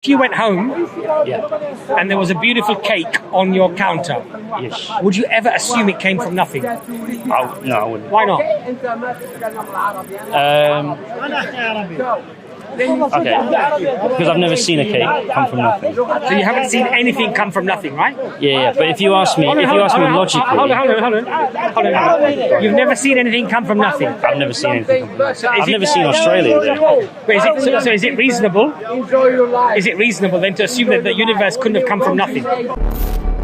If you went home Yeah. and there was a beautiful cake on your counter, Yes. would you ever assume it came from nothing? No, I wouldn't. Why not? Okay. Because I've never seen a cake come from nothing. So you haven't seen anything come from nothing, right? Yeah. But if you ask me, logically, Hold on. You've never seen anything come from nothing. I've never seen anything come from nothing. So I've never seen Australia do it. But is it reasonable? Is it reasonable then to assume that the universe couldn't have come from nothing?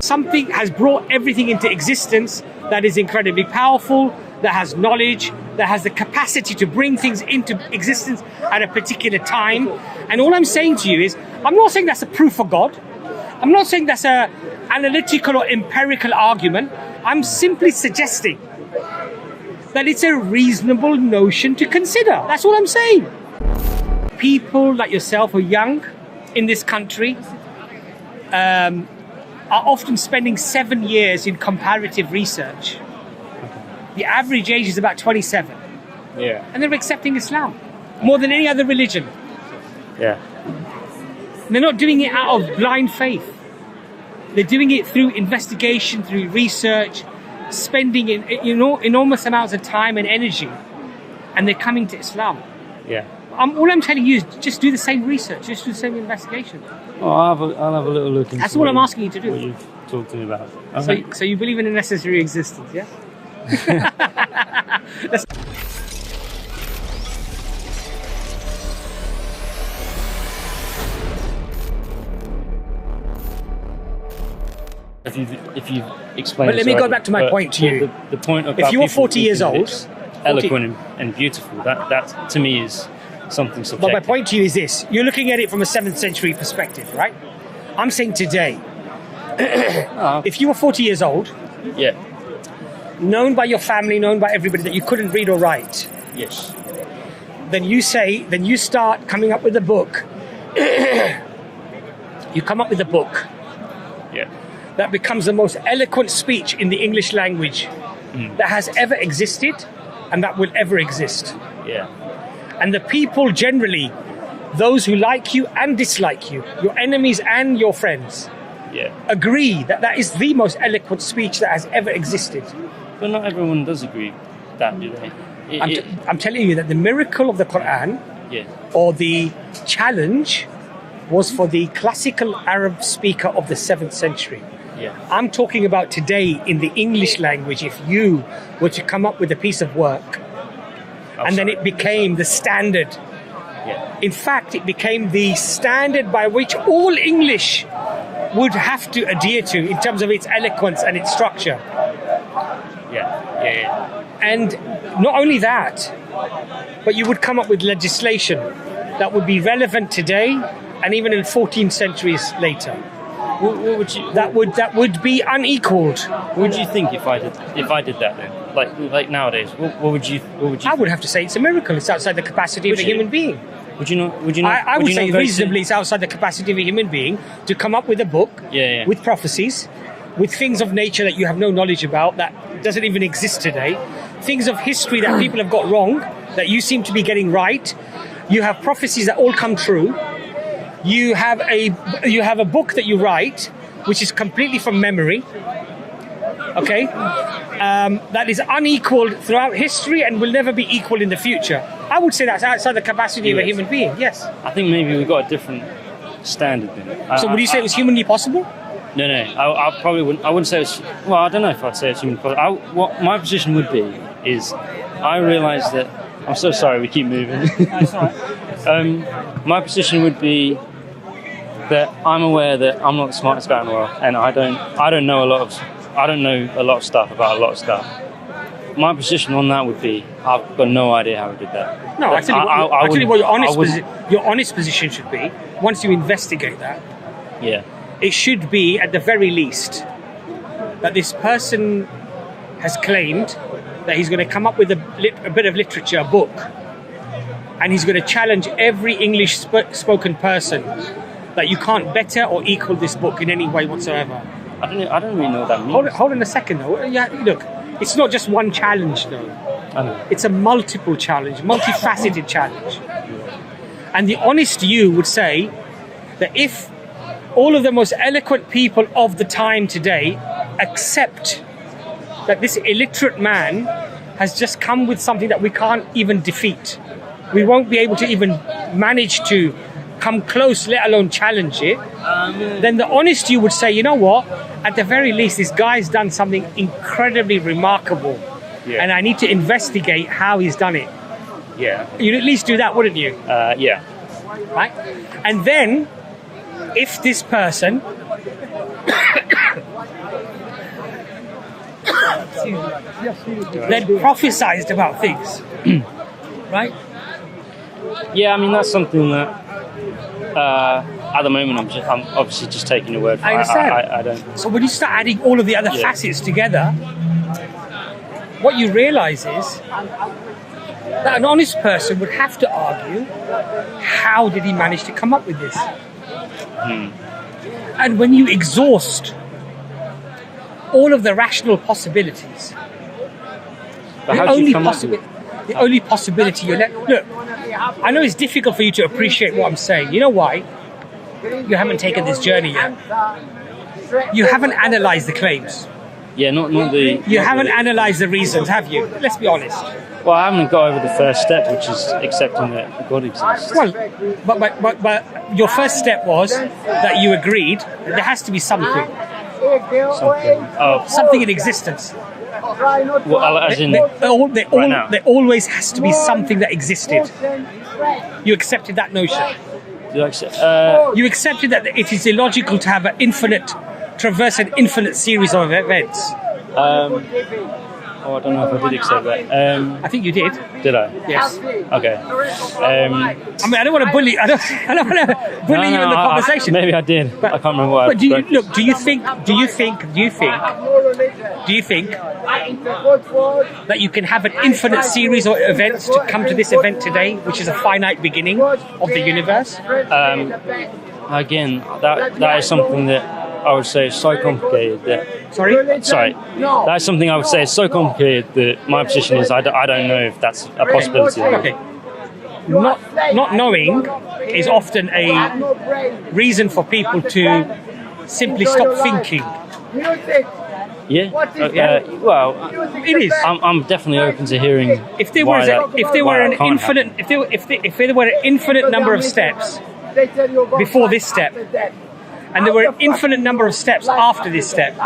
Something has brought everything into existence that is incredibly powerful, that has knowledge, that has the capacity to bring things into existence at a particular time. And all I'm saying to you is, I'm not saying that's a proof for God. I'm not saying that's an analytical or empirical argument. I'm simply suggesting that it's a reasonable notion to consider. That's all I'm saying. People like yourself who are young in this country are often spending 7 years in comparative research. The average age is about 27. Yeah. And they're accepting Islam more than any other religion. Yeah. And they're not doing it out of blind faith. They're doing it through investigation, through research, spending enormous amounts of time and energy. And they're coming to Islam. Yeah. All I'm telling you is just do the same research, just do the same investigation. Well, I'll have a little look into That's what I'm asking you to do. What you've talked to me about. Okay. So you believe in a necessary existence, yeah? If you explain. But let me go back to my point to you. The point about if you were people 40 years thinking old, it's eloquent and beautiful, that to me is something subjective. But my point to you is this: you're looking at it from a 7th century perspective, right? I'm saying today, if you were 40 years old, Yeah. known by your family, known by everybody that you couldn't read or write, Yes. then you start coming up with a book. You come up with a book Yeah. that becomes the most eloquent speech in the English language that has ever existed and that will ever exist. Yeah. And the people generally, those who like you and dislike you, your enemies and your friends, Yeah. agree that that is the most eloquent speech that has ever existed. But not everyone does agree with that, do they? I'm telling you that the miracle of the Quran, Yeah. or the challenge, was for the classical Arab speaker of the 7th century. Yeah. I'm talking about today in the English language. If you were to come up with a piece of work and then it became the standard, Yeah. in fact, it became the standard by which all English would have to adhere to in terms of its eloquence and its structure. Yeah. Yeah. And not only that, but you would come up with legislation that would be relevant today and even in 14 centuries later. What would you? That would be unequaled. What would you think if I did that then? Like nowadays, what would you? I would have to say it's a miracle. It's outside the capacity of a human being. Would you not? Would you not? I would say reasonably it's outside the capacity of a human being to come up with a book with prophecies, with things of nature that you have no knowledge about, that doesn't even exist today, things of history that people have got wrong, that you seem to be getting right. You have prophecies that all come true. You have a book that you write, which is completely from memory. Okay, that is unequaled throughout history and will never be equal in the future. I would say that's outside the capacity of a human being. Yes. I think maybe we've got a different standard then. So would you say it was humanly possible? No. I probably wouldn't. I wouldn't say it's. Well, I don't know if I'd say it's humanly possible. What my position would be is, I realise that. I'm so sorry. We keep moving. That's all right. My position would be that I'm aware that I'm not the smartest guy in the world, and I don't know a lot of stuff about a lot of stuff. My position on that would be, I've got no idea how I did that. No, I tell you what your honest position should be. Once you investigate that, it should be at the very least that this person has claimed that he's going to come up with a bit of literature, a book, and he's going to challenge every English spoken person that you can't better or equal this book in any way whatsoever. I don't really know what that means. Hold on a second though. Yeah, look, it's not just one challenge though. I know. It's a multiple challenge, multifaceted challenge. And the honest you would say that if all of the most eloquent people of the time today accept that this illiterate man has just come with something that we can't even defeat, we won't be able to even manage to come close, let alone challenge it, then the honest you would say, you know what, at the very least this guy's done something incredibly remarkable, and I need to investigate how he's done it. You'd at least do that, wouldn't you? Right? And then if this person then prophesied about things, right? Yeah, I mean that's something that at the moment I'm obviously just taking your word for it. I understand. I don't. So when you start adding all of the other facets together, what you realise is that an honest person would have to argue, how did he manage to come up with this? And when you exhaust all of the rational possibilities, the only possibility you're left... Look, I know it's difficult for you to appreciate what I'm saying. You know why? You haven't taken this journey yet. You haven't analysed the claims. Yeah, not the... You haven't analysed the reasons, have you? Let's be honest. Well, I haven't got over the first step, which is accepting that God exists. Well, but your first step was that you agreed that there has to be something. Something in existence. Well, as in there always has to be something that existed. You accepted that notion. You accepted that it is illogical to have traverse an infinite series of events. I don't know if I did accept that. I think you did. Did I? Yes. Okay. I mean, I don't want to bully. I don't want to bully you in the conversation. Maybe I did. But I can't remember what. But do you think that you can have an infinite series of events to come to this event today, which is a finite beginning of the universe? Again, that is something that I would say is so complicated that... Sorry? That's something I would say is so complicated that my position is I don't know if that's a possibility. Okay. Not knowing is often a reason for people to simply stop thinking. Yeah. Well, it is. I'm definitely open to hearing. If there were an infinite number of steps before this step, and there were an infinite number of steps after this step,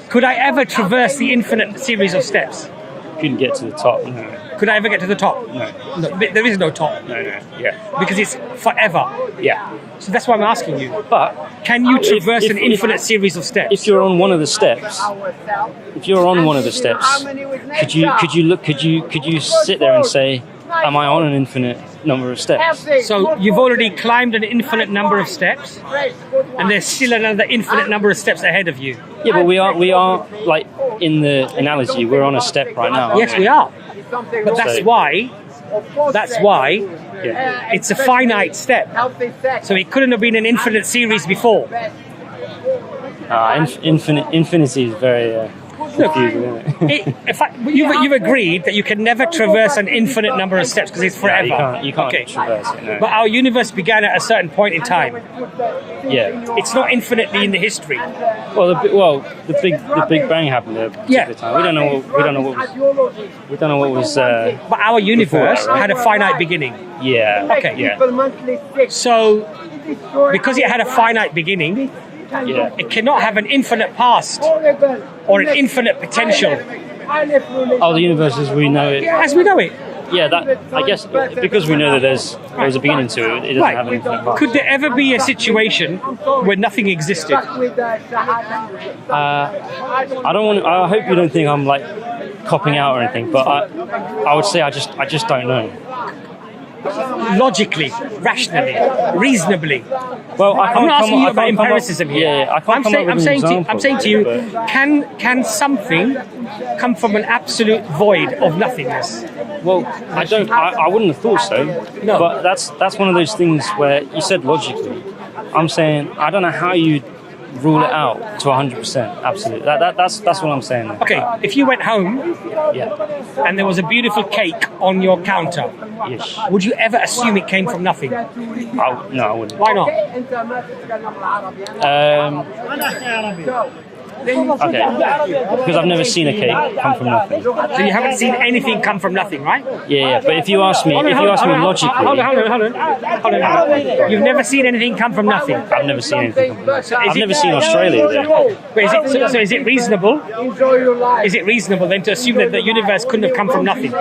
could I ever traverse the infinite series of steps? Couldn't get to the top. No. Could I ever get to the top? No. There is no top. No. Yeah. Because it's forever. Yeah. So that's why I'm asking you. But can you traverse an infinite series of steps? If you're on one of the steps, could you sit there and say, am I on an infinite number of steps? So you've already climbed an infinite number of steps, and there's still another infinite number of steps ahead of you. Yeah, but we are like in the analogy, we're on a step right now. Yes, we are. But that's why it's a finite step. So it couldn't have been an infinite series before. Infinity is very confusing, isn't it? You've agreed that you can never traverse an infinite number of steps because it's forever. Yeah, you can't traverse it, no. But our universe began at a certain point in time. Yeah. It's not infinitely in the history. The Big Bang happened at a particular time. We don't know what was. But our universe had a finite beginning. Yeah. Okay. Yeah. So, because it had a finite beginning, it cannot have an infinite past or an infinite potential. The universe as we know it. As we know it. Yeah, I guess because we know that there's a beginning to it, it doesn't have an infinite past. Could there ever be a situation where nothing existed? I hope you don't think I'm like copping out or anything, but I would say I just don't know. Logically, rationally, reasonably. Well, I'm not asking you about empiricism here. I'm saying to you, can something come from an absolute void of nothingness? Well, I wouldn't have thought so. No. But that's one of those things where you said logically. I'm saying I don't know how you rule it out to 100%. Absolutely. That's what I'm saying. Okay, if you went home Yeah. and there was a beautiful cake on your counter, Yes. would you ever assume it came from nothing? No, I wouldn't. Why not? Okay. Because I've never seen a cake come from nothing. So you haven't seen anything come from nothing, right? Yeah. But if you ask me, logically, Hold on. You've never seen anything come from nothing. I've never seen anything come from nothing. I've it- never seen Australia there. But is it reasonable? Is it reasonable then to assume that the universe couldn't have come from nothing?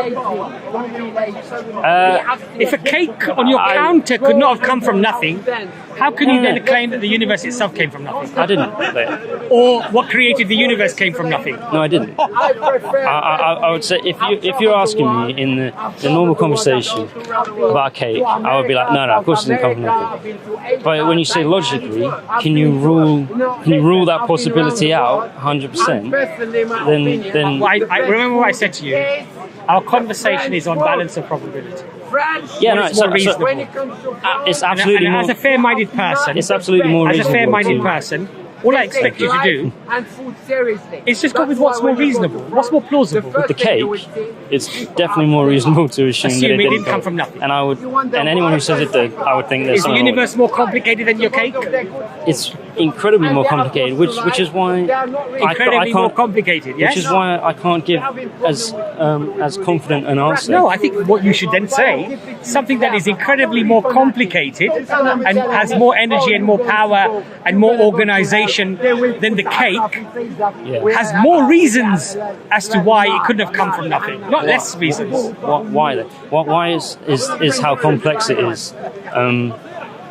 If a cake on your counter could not have come from nothing, how can you then claim that the universe itself came from nothing? I didn't. Or what created the universe came from nothing? No, I didn't. I would say if you're asking me in the normal conversation about a cake, I would be like, no, of course it didn't come from nothing. But when you say logically, can you rule that possibility out 100%? Then I remember what I said to you. Our conversation is on balance of probability. yeah, no, It's more reasonable. it's absolutely And more. as a fair-minded person, It's absolutely more as a reasonable. fair-minded to- person, all I expect you to do and food seriously. is just go with what's more reasonable, what's more plausible. With the cake, it's definitely more reasonable to assume that Assume it it didn't come from nothing. And anyone who says it did, I would think there's Is the something wrong. universe more complicated than your cake? It's incredibly more complicated, which is why I Incredibly more can't. complicated, yes? Which is why I can't give as confident an answer. No, I think what you should then say, something that is incredibly more complicated and has more energy and more power and more organization than the cake, Yeah. has more reasons as to why it couldn't have come from nothing, not less reasons. Why? Why is how complex it is?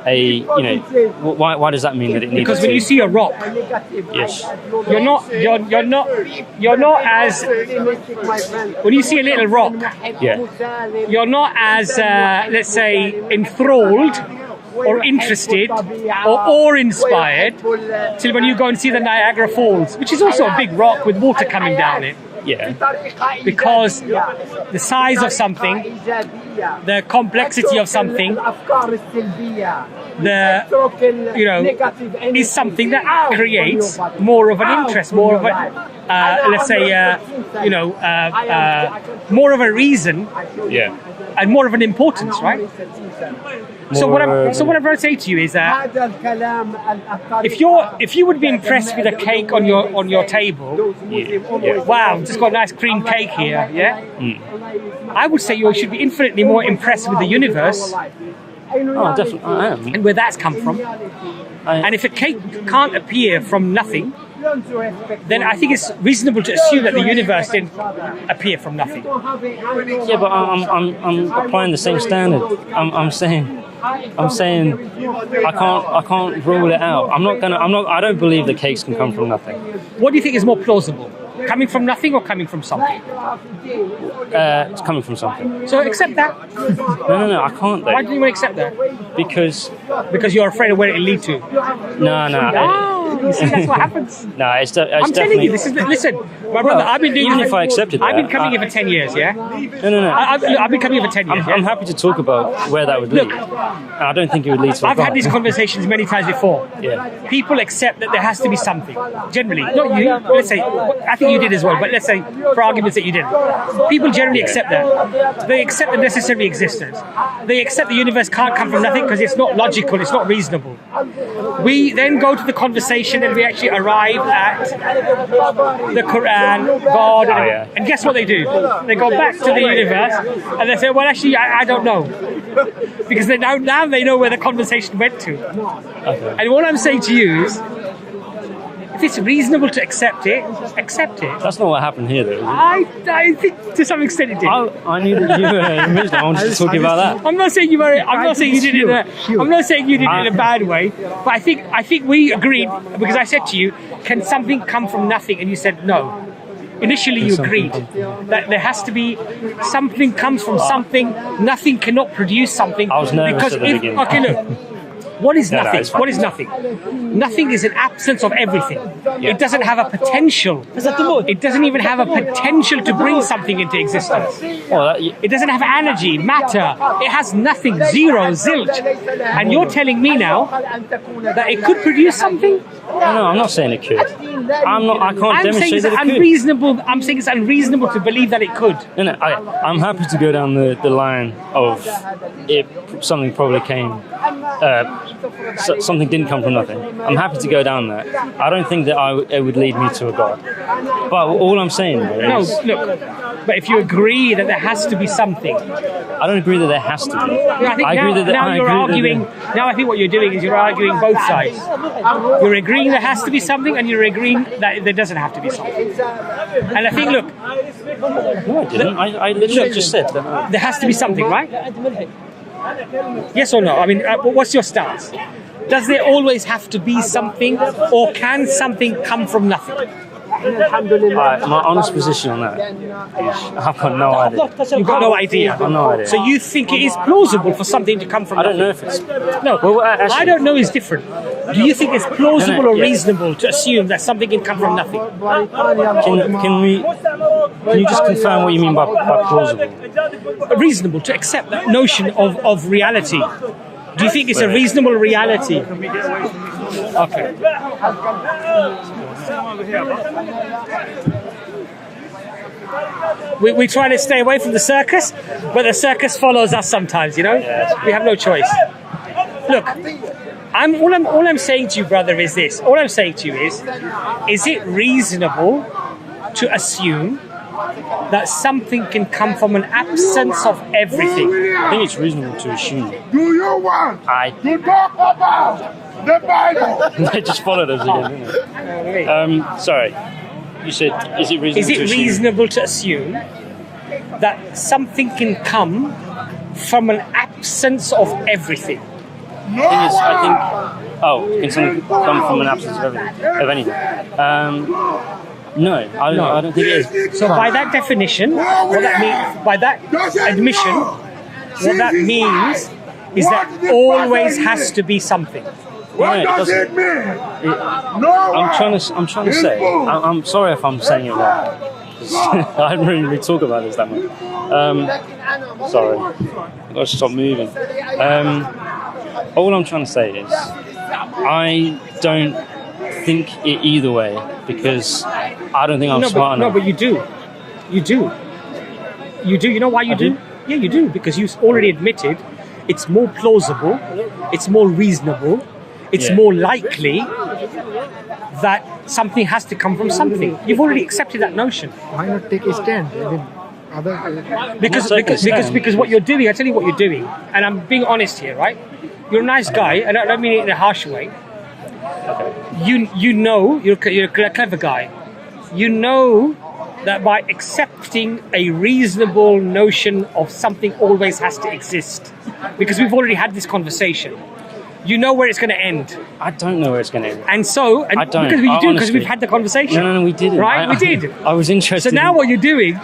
Why does that mean that it needs Because to? when you see a rock, Yes. you're not as, when you see a little rock, Yeah. you're not as let's say enthralled or interested or awe-inspired till when you go and see the Niagara Falls, which is also a big rock with water coming down it. Yeah. Because the size of something, the complexity of something, is something that creates more of an interest, more of a, let's say, more of a reason Yeah. and more of an importance, right? So what I'm trying to say to you is that if you would be impressed with a cake on your table, wow, just got a nice cream cake here, yeah. I would say you should be infinitely more impressed with the universe Oh, definitely, I am. and where that's come from. And if a cake can't appear from nothing, then I think it's reasonable to assume that the universe didn't appear from nothing. Yeah, but I'm applying the same standard. I'm saying I can't rule it out. I don't believe the cakes can come from nothing. What do you think is more plausible? Coming from nothing or coming from something? It's coming from something. So accept that. No, I can't Why though. do you want to accept that? Because Because you're afraid of where it'll lead to. no. You see, that's what happens. No, it's I'm telling definitely. you, listen, my brother, I've been doing even this- if I accepted I've been that, coming here for 10 years, yeah? No. I've been coming here for 10 years, I'm yeah? happy to talk about where that would lead. And I don't think it would lead to. I've had these conversations many times before. Yeah. People accept that there has to be something. Generally, not you. Let's say, I think you did as well. But let's say, for arguments that you didn't. People generally accept that. They accept the necessary existence. They accept the universe can't come from nothing because it's not logical. It's not reasonable. We then go to the conversation and we actually arrive at the Quran, God, and guess what they do? They go back to the universe and they say, well, actually, I don't know. Because now they know where the conversation went to. Okay. And what I'm saying to you is, if it's reasonable to accept it, accept it. That's not what happened here, though. I think to some extent it did. I knew that you were mentioned. I wanted to talk about that. I'm not saying you were. I'm not saying you did it. I'm not saying you did it in a bad way. But I think we agreed because I said to you, "Can something come from nothing?" And you said no. Initially, you agreed that there has to be something comes from something. Nothing cannot produce something. I was nervous because at the beginning. okay, look. What is No, nothing? it's fine. What is nothing? Nothing is an absence of everything. It doesn't have a potential. It doesn't even have a potential to bring something into existence. Well, It doesn't have energy, matter. It has nothing, zero, zilch. And you're telling me now that it could produce something? no, I'm not saying it could. I can't I'm saying demonstrate it's that it could. unreasonable. I'm saying it's unreasonable to believe that it could. No, I'm happy to go down the line of it. Something probably came. Something didn't come from nothing. I'm happy to go down that. I don't think that it would lead me to a God. But all I'm saying No, is, look. But if you agree that there has to be something, I don't agree that there has to be. I think now you're arguing. Now I think what you're doing is you're arguing both sides. You're agreeing there has to be something, and you're agreeing that there doesn't have to be something. And I think, look, No, I didn't. I literally just said that. there has to be something, right? Yes or no? I mean, what's your stance? Does there always have to be something, or can something come from nothing? My honest position on that is I've got no idea. You've got no idea. I've got no idea. So you think it is plausible for something to come from I don't nothing? know if it's. No, Well, actually- I don't know is different. Do you think it's plausible or yeah. reasonable to assume that something can come from nothing? Can you just confirm what you mean by plausible? Reasonable to accept that notion of reality. Do you think it's a reasonable reality? Okay. We try to stay away from the circus, but the circus follows us sometimes, you know? We have no choice. Look, all I'm saying to you, brother, is this. All I'm saying to you is it reasonable to assume that something can come from an absence of everything? I think it's reasonable to assume. Do you want to talk about the Bible? They just followed us again, didn't they? Sorry. You said, is it reasonable Is it to assume? reasonable to assume that something can come from an absence of everything? Can something come from an absence of everything, of anything? No, I don't think it is. So by that definition, what that means, by that admission, what that means is that always has to be something. What it does doesn't. it mean? I'm trying to say. I'm sorry if I'm saying it wrong. 'Cause I haven't really talked about this that much. Sorry, I've got to stop moving. All I'm trying to say is, I don't think it either way because I don't think I'm smart enough. No, but you do. You do. You do. You know why you do? Yeah, you do. Because you already admitted it's more plausible, it's more reasonable, it's more likely that something has to come from something. You've already accepted that notion. Why not take a stand? Because what you're doing, I tell you what you're doing, and I'm being honest here, right? You're a nice guy, and I don't mean it in a harsh way. You know, you're a clever guy. You know that by accepting a reasonable notion of something always has to exist, because we've already had this conversation. You know where it's going to end. I don't know where it's going to end. And so, I don't. Because you do, because Honestly. we've had the conversation. No, we didn't. Right, we did. I was interested. So now what you're doing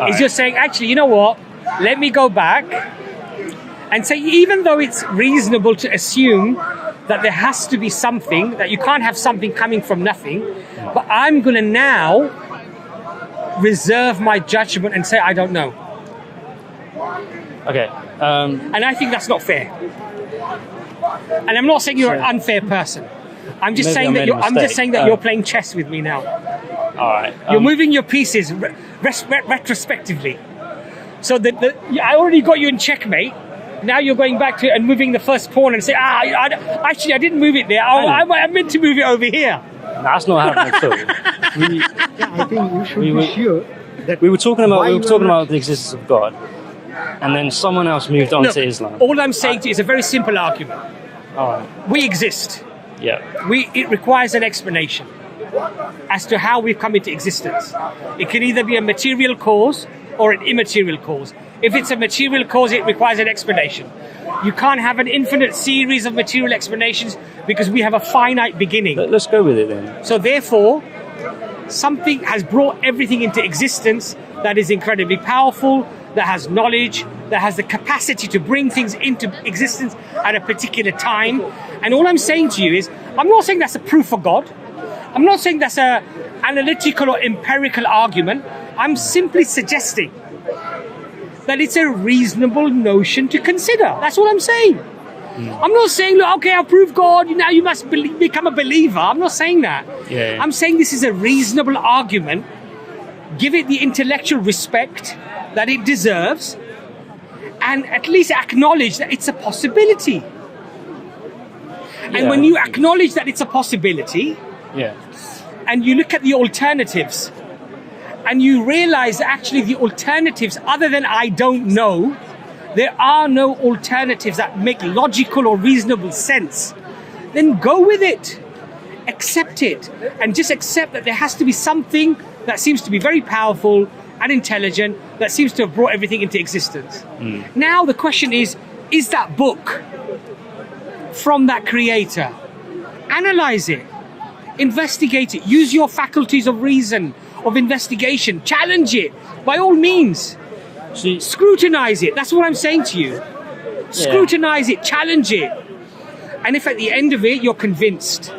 is you're saying, actually, you know what? Let me go back and say, even though it's reasonable to assume that there has to be something, that you can't have something coming from nothing, but I'm going to now reserve my judgment and say, I don't know. Okay. And I think that's not fair. And I'm not saying you're an unfair person. I'm just saying that you're playing chess with me now. All right. You're moving your pieces retrospectively. So I already got you in checkmate. Now you're going back to and moving the first pawn and say, actually I didn't move it there. I meant to move it over here. That's not happening at all. I think you should be sure that We were talking about the existence of God, and then someone else moved on to Islam. All I'm saying to you is a very simple argument. All right. We exist. Yeah. It requires an explanation as to how we've come into existence. It can either be a material cause or an immaterial cause. If it's a material cause, it requires an explanation. You can't have an infinite series of material explanations because we have a finite beginning. Let's go with it then. So therefore, something has brought everything into existence that is incredibly powerful, that has knowledge, that has the capacity to bring things into existence at a particular time. And all I'm saying to you is, I'm not saying that's a proof of God. I'm not saying that's a analytical or empirical argument. I'm simply suggesting that it's a reasonable notion to consider. That's all I'm saying. I'm not saying, look, okay, I'll prove God, now you must become a believer. I'm not saying that. Yeah. I'm saying this is a reasonable argument. Give it the intellectual respect that it deserves, and at least acknowledge that it's a possibility. And when you acknowledge that it's a possibility, and you look at the alternatives, and you realize that actually the alternatives, other than I don't know, there are no alternatives that make logical or reasonable sense, then go with it. Accept it. And just accept that there has to be something that seems to be very powerful and intelligent, that seems to have brought everything into existence. Now the question is that book from that creator? Analyze it. Investigate it. Use your faculties of reason, of investigation. Challenge it, by all means. Scrutinize it. That's what I'm saying to you. Scrutinize it, challenge it. And if at the end of it you're convinced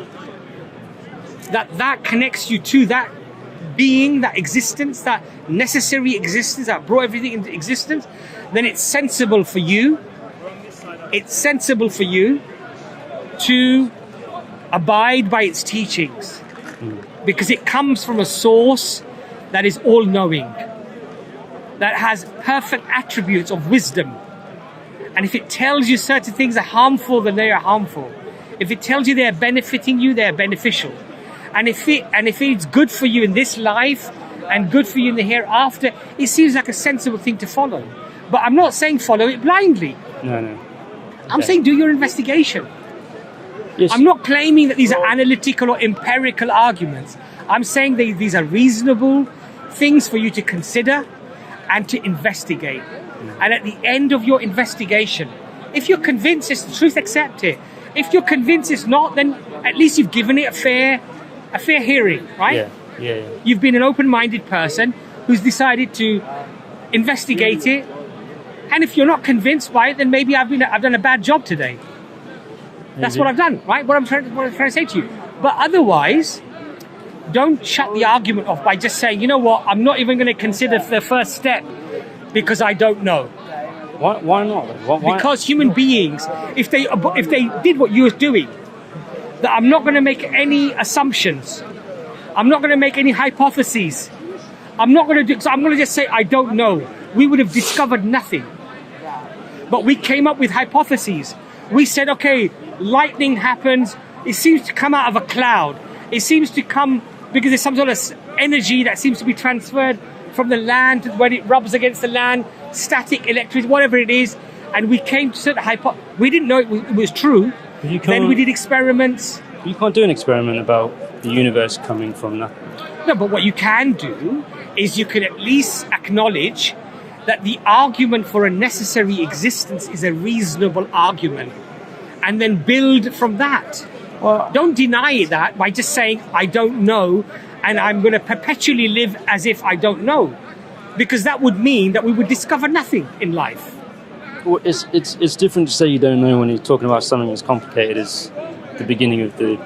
that that connects you to that being, that existence, that necessary existence that brought everything into existence, then it's sensible for you. It's sensible for you to abide by its teachings, because it comes from a source that is all-knowing, that has perfect attributes of wisdom. And if it tells you certain things are harmful, then they are harmful. If it tells you they are benefiting you, they are beneficial. And if it's good for you in this life and good for you in the hereafter, it seems like a sensible thing to follow. But I'm not saying follow it blindly. No. I'm saying do your investigation. Yes. I'm not claiming that these are analytical or empirical arguments. I'm saying these are reasonable things for you to consider and to investigate. And at the end of your investigation, if you're convinced it's the truth, accept it. If you're convinced it's not, then at least you've given it a fair hearing, right? Yeah. You've been an open-minded person who's decided to investigate it. And if you're not convinced by it, then maybe I've done a bad job today. That's what I've done, right? What I'm trying to say to you. But otherwise, don't shut the argument off by just saying, you know what, I'm not even going to consider the first step because I don't know. Why not? Why? Because human beings, if they did what you were doing, that I'm not going to make any assumptions. I'm not going to make any hypotheses. I'm going to just say I don't know. We would have discovered nothing. But we came up with hypotheses. We said, okay, lightning happens. It seems to come out of a cloud. It seems to come because there's some sort of energy that seems to be transferred from the land when it rubs against the land, static electricity, whatever it is. And we came to certain hypotheses. We didn't know it was true. Then we did experiments. You can't do an experiment about the universe coming from nothing. No, but what you can do is you can at least acknowledge that the argument for a necessary existence is a reasonable argument, and then build from that. Well, don't deny that by just saying, I don't know, and I'm going to perpetually live as if I don't know, because that would mean that we would discover nothing in life. Well, it's different to say you don't know when you're talking about something as complicated as the beginning of the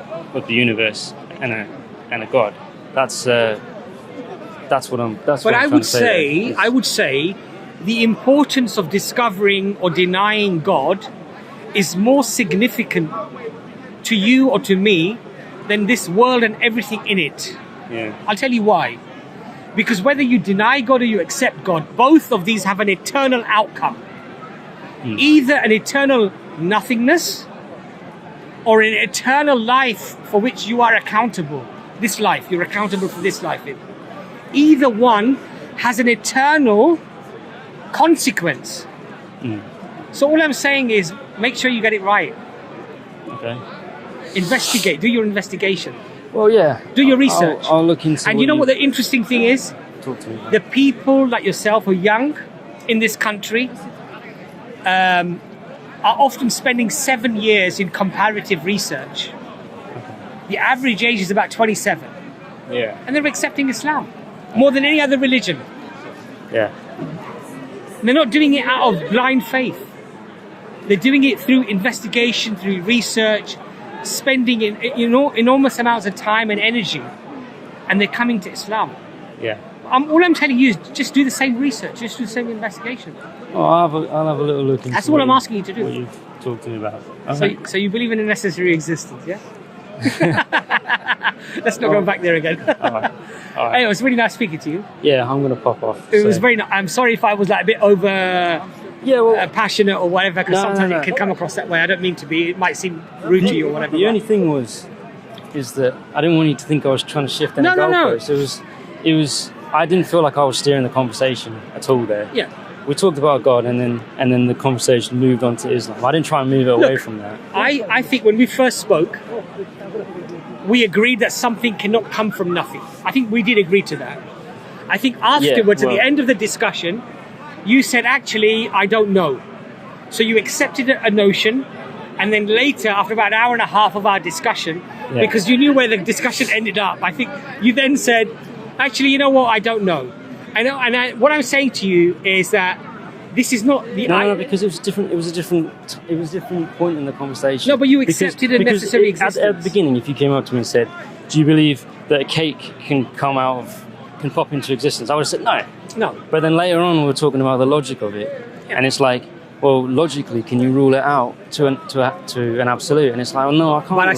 universe and a God. That's what I'm. But I would say the importance of discovering or denying God is more significant to you or to me than this world and everything in it. Yeah. I'll tell you why. Because whether you deny God or you accept God, both of these have an eternal outcome. Either an eternal nothingness or an eternal life for which you are accountable. This life, you're accountable for this life. Either one has an eternal consequence. So all I'm saying is make sure you get it right. Okay. Investigate. Do your investigation. Well, yeah. Do your research. I'll look into. And you know what the interesting thing is? Talk to me. The people like yourself who are young in this country are often spending 7 years in comparative research. The average age is about 27. Yeah. And they're accepting Islam more than any other religion. Yeah. They're not doing it out of blind faith. They're doing it through investigation, through research, spending enormous amounts of time and energy, and they're coming to Islam. Yeah. All I'm telling you is just do the same research, just do the same investigation. Oh, I'll have a little look into That's all I'm asking you to do. What you've talked to me about. Okay. So you believe in a necessary existence, yeah? Let's not go back there again. All right. Anyway, it was really nice speaking to you. Yeah, I'm going to pop off. It was very nice. I'm sorry if I was like a bit over passionate or whatever, because sometimes it can come across that way. I don't mean to be. It might seem rude to you or whatever. The only thing is that I didn't want you to think I was trying to shift any goalposts. It was. I didn't feel like I was steering the conversation at all there. Yeah. We talked about God, and then the conversation moved on to Islam. I didn't try and move it away from that. I think when we first spoke, we agreed that something cannot come from nothing. I think we did agree to that. I think afterwards, at the end of the discussion, you said, actually, I don't know. So you accepted a notion, and then later, after about an hour and a half of our discussion, because you knew where the discussion ended up, I think you then said, actually, you know what, I don't know. What I'm saying to you is that this is not the... No, because it was different. It was a different point in the conversation. No, but you accepted a necessary existence. At the beginning, if you came up to me and said, do you believe that a cake can pop into existence? I would have said no. No. But then later on, we were talking about the logic of it. Yeah. And it's like, well, logically, can you rule it out to an absolute? And it's like, well, no, I can't. But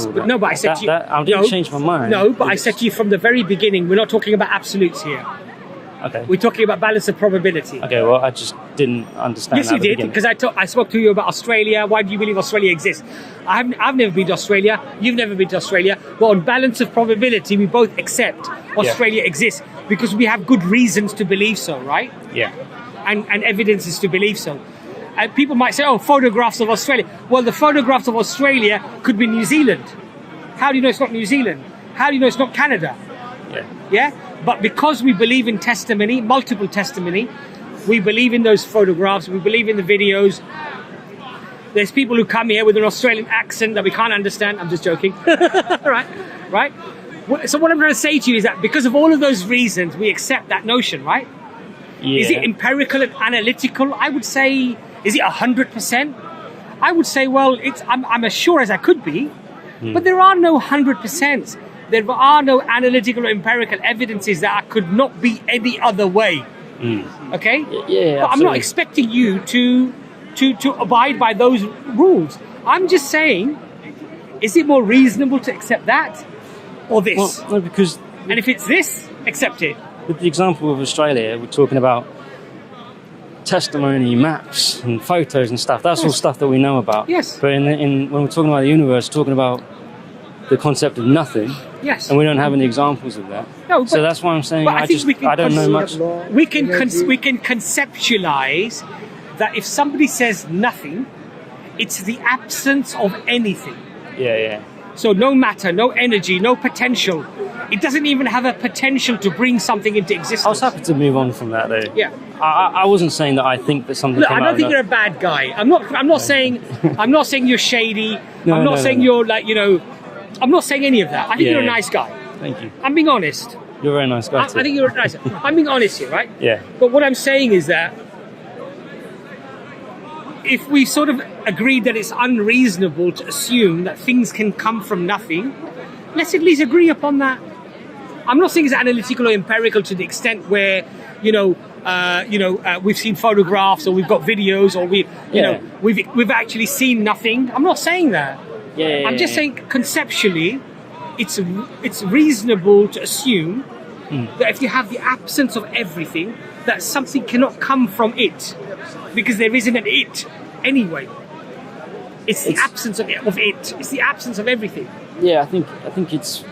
I said to you... I didn't change my mind. No, but I said to you from the very beginning, we're not talking about absolutes here. Okay. We're talking about balance of probability. Okay, well, I just didn't understand that. Yes, you did, because I spoke to you about Australia. Why do you believe Australia exists? I've never been to Australia. You've never been to Australia. But on balance of probability, we both accept Australia exists because we have good reasons to believe so, right? Yeah. And evidence is to believe so. And people might say, oh, photographs of Australia. Well, the photographs of Australia could be New Zealand. How do you know it's not New Zealand? How do you know it's not Canada? Yeah. Yeah? But because we believe in testimony, multiple testimony, we believe in those photographs, we believe in the videos. There's people who come here with an Australian accent that we can't understand. I'm just joking. Right? So what I'm trying to say to you is that because of all of those reasons, we accept that notion, right? Yeah. Is it empirical and analytical? I would say, is it 100%? I would say, well, I'm as sure as I could be, but there are no 100%. There are no analytical or empirical evidences that could not be any other way. Okay? Yeah, but I'm not expecting you to abide by those rules. I'm just saying, is it more reasonable to accept that or this? Well, no, because... And if it's this, accept it. With the example of Australia, we're talking about testimony, maps and photos and stuff. That's all stuff that we know about. Yes. But when we're talking about the universe, we're talking about the concept of nothing. Yes. And we don't have any examples of that. No, but, so that's why I'm saying I don't know much. We can conceptualize that if somebody says nothing, it's the absence of anything. Yeah. So no matter, no energy, no potential. It doesn't even have a potential to bring something into existence. I was happy to move on from that, though. Yeah. I wasn't saying that I think that something. Look, I don't think you're a bad guy. I'm not saying you're shady. I'm not saying you're like, I'm not saying any of that. I think you're a nice guy. Thank you. I'm being honest. You're a very nice guy too. I think you're a nice guy. I'm being honest here, right? Yeah. But what I'm saying is that if we sort of agreed that it's unreasonable to assume that things can come from nothing, let's at least agree upon that. I'm not saying it's analytical or empirical to the extent where, we've seen photographs or we've got videos or we've actually seen nothing. I'm not saying that. Yeah. I'm just saying conceptually, it's reasonable to assume that if you have the absence of everything, that something cannot come from it, because there isn't an it anyway. It's the absence of it. It's the absence of everything. Yeah, I think it's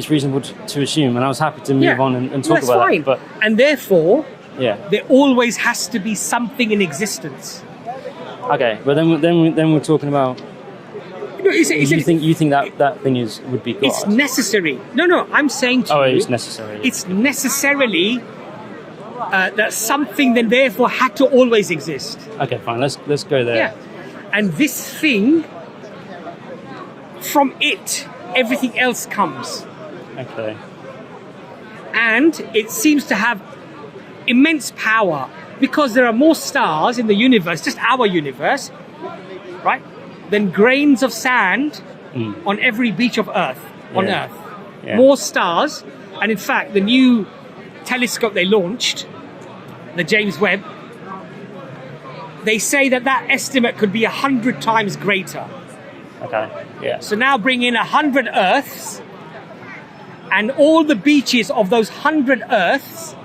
reasonable to assume, and I was happy to move on and talk about fine. that. But and therefore, there always has to be something in existence. Okay, but then we're talking about. You think that thing would be God? It's necessary. No, I'm saying to you. Oh, it's necessary. It's necessarily that something then therefore had to always exist. Okay, fine. Let's go there. Yeah, and this thing, from it, everything else comes. Okay. And it seems to have immense power because there are more stars in the universe, just our universe, right, than grains of sand on every beach of Earth, on Earth. Yeah. More stars. And in fact, the new telescope they launched, the James Webb, they say that estimate could be 100 times greater. Okay. Yeah. So now bring in 100 Earths, and all the beaches of those 100 Earths,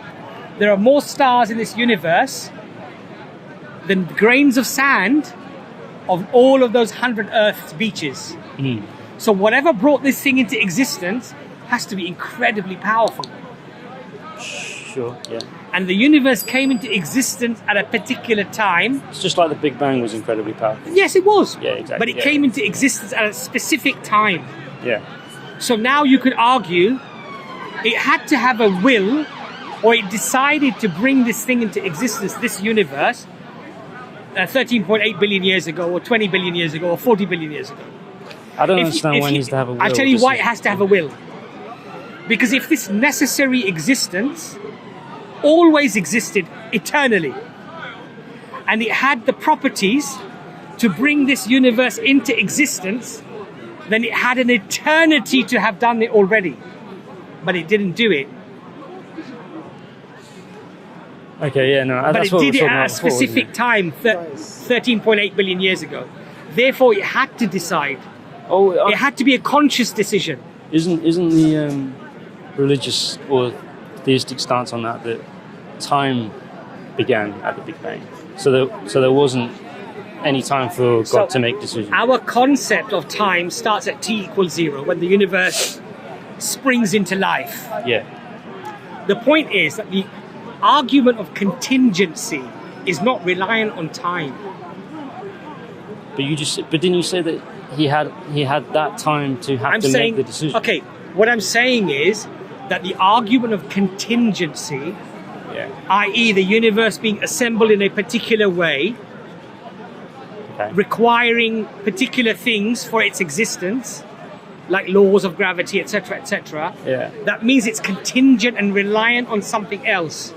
there are more stars in this universe than grains of sand of all of those 100 Earth's beaches. So whatever brought this thing into existence has to be incredibly powerful. Sure. Yeah. And the universe came into existence at a particular time. It's just like the Big Bang was incredibly powerful. Yes, it was. Yeah, exactly. But it came into existence at a specific time. Yeah. So now you could argue it had to have a will, or it decided to bring this thing into existence, this universe, 13.8 billion years ago, or 20 billion years ago, or 40 billion years ago. I don't understand why it needs to have a will. I'll tell you why it has to have a will. Because if this necessary existence always existed eternally, and it had the properties to bring this universe into existence, then it had an eternity to have done it already. But it didn't do it. Okay, yeah, no, But that's it what we did were it talking at a about before, wasn't specific it? time, 13.8 billion years ago. Therefore, it had to decide. Oh, It had to be a conscious decision. isn't the religious or theistic stance on that time began at the Big Bang? So there wasn't any time for God to make decisions. Our concept of time starts at t equals 0, when the universe springs into life. Yeah. The point is that the argument of contingency is not reliant on time. But didn't you say that he had that time to have to make the decision? Okay, what I'm saying is that the argument of contingency, i.e. the universe being assembled in a particular way, requiring particular things for its existence, like laws of gravity, etc., etc., that means it's contingent and reliant on something else.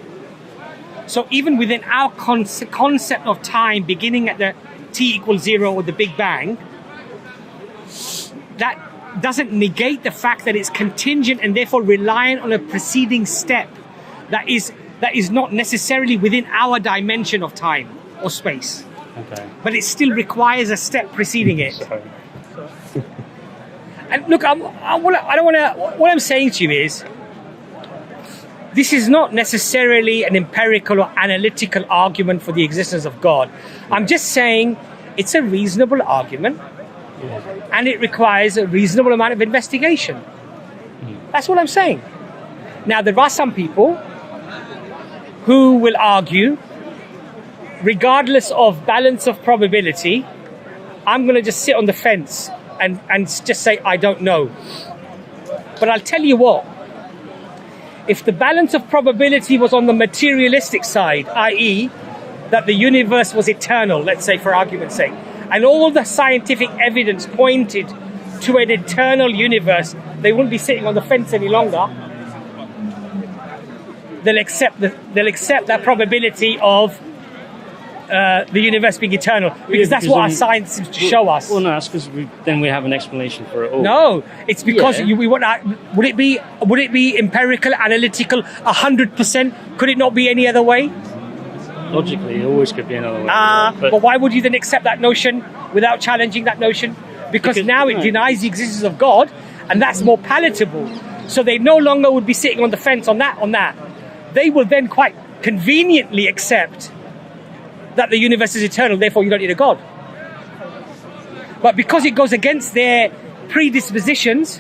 So even within our concept of time beginning at the t equals 0 or the Big Bang, that doesn't negate the fact that it's contingent and therefore reliant on a preceding step that is not necessarily within our dimension of time or space. Okay. But it still requires a step preceding it. And look, what I'm saying to you is, this is not necessarily an empirical or analytical argument for the existence of God. I'm just saying it's a reasonable argument, and it requires a reasonable amount of investigation. That's what I'm saying. Now, there are some people who will argue, regardless of balance of probability, I'm going to just sit on the fence and just say, I don't know. But I'll tell you what, if the balance of probability was on the materialistic side, i.e. that the universe was eternal, let's say for argument's sake, and all the scientific evidence pointed to an eternal universe, they wouldn't be sitting on the fence any longer. They'll accept that probability of the universe being eternal, because that's what our science seems to show us. Well, no, that's because then we have an explanation for it all. No, it's because we want. Would it be empirical, analytical, 100%? Could it not be any other way? Logically, it always could be another way. But why would you then accept that notion without challenging that notion? Because now it denies the existence of God, and that's more palatable. So they no longer would be sitting on the fence on that. They will then quite conveniently accept that the universe is eternal, therefore you don't need a God. But because it goes against their predispositions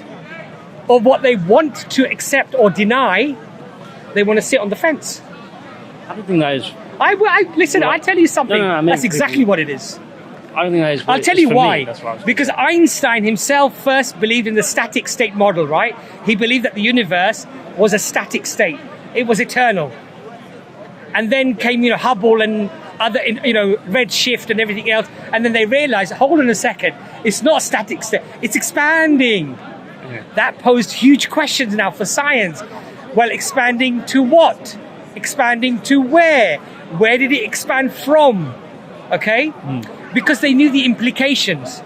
of what they want to accept or deny, they want to sit on the fence. I don't think that is... Listen, I tell you something. No, that's exactly what it is. I don't think that is... I'll tell you why. Because Einstein himself first believed in the static state model, right? He believed that the universe was a static state. It was eternal. And then came, Hubble and other, redshift and everything else. And then they realized, hold on a second, it's not a static state, it's expanding. Yeah. That posed huge questions now for science. Well, expanding to what? Expanding to where? Where did it expand from? Okay? Because they knew the implications.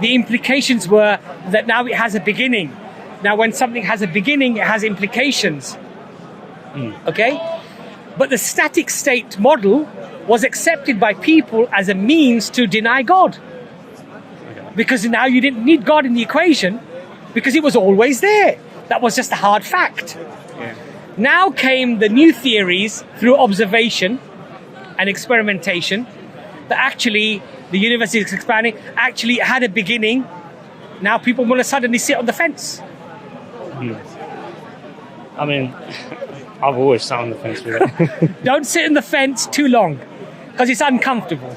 The implications were that now it has a beginning. Now, when something has a beginning, it has implications. Okay? But the static state model was accepted by people as a means to deny God. Because now you didn't need God in the equation because it was always there. That was just a hard fact. Yeah. Now came the new theories through observation and experimentation that actually the universe is expanding, actually it had a beginning. Now people want to suddenly sit on the fence. I mean, I've always sat on the fence with it. Don't sit on the fence too long because it's uncomfortable.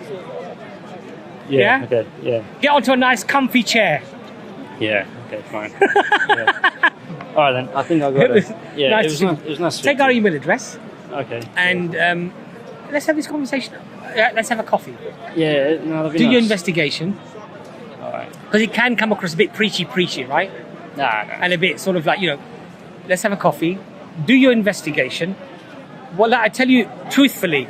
Yeah? Okay. Yeah. Get onto a nice comfy chair. Yeah. Okay. Fine. Yeah. All right then. I think I'll go. Yeah. Nice it was nice. Take our email address Okay. and let's have this conversation. Let's have a coffee. Yeah. No, that'd be Do nice. your investigation All right. because it can come across a bit preachy, right? Nah. And a bit sort of like, let's have a coffee. Do your investigation. Well, I tell you truthfully,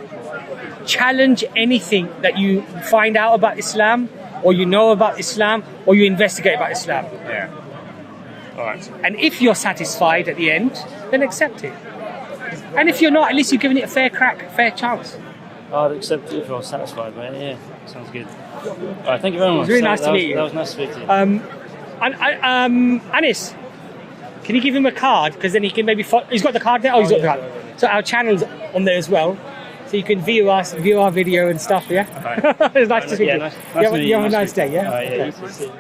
challenge anything that you find out about Islam, or you know about Islam, or you investigate about Islam. Yeah. All right. And if you're satisfied at the end, then accept it. And if you're not, at least you've given it a fair crack, fair chance. I'd accept it if I was satisfied, mate. Yeah. Sounds good. All right. Thank you very much. It was really nice to meet you. That was nice to speak to you. Anis, can you give him a card? Because then he can maybe he's got the card there. Oh, he's got the card. So our channel's on there as well, so you can view our video and stuff. Yeah. Okay. It's nice to speak to you. Nice You have a nice day. Yeah. All right, yeah, Okay. you too. See you.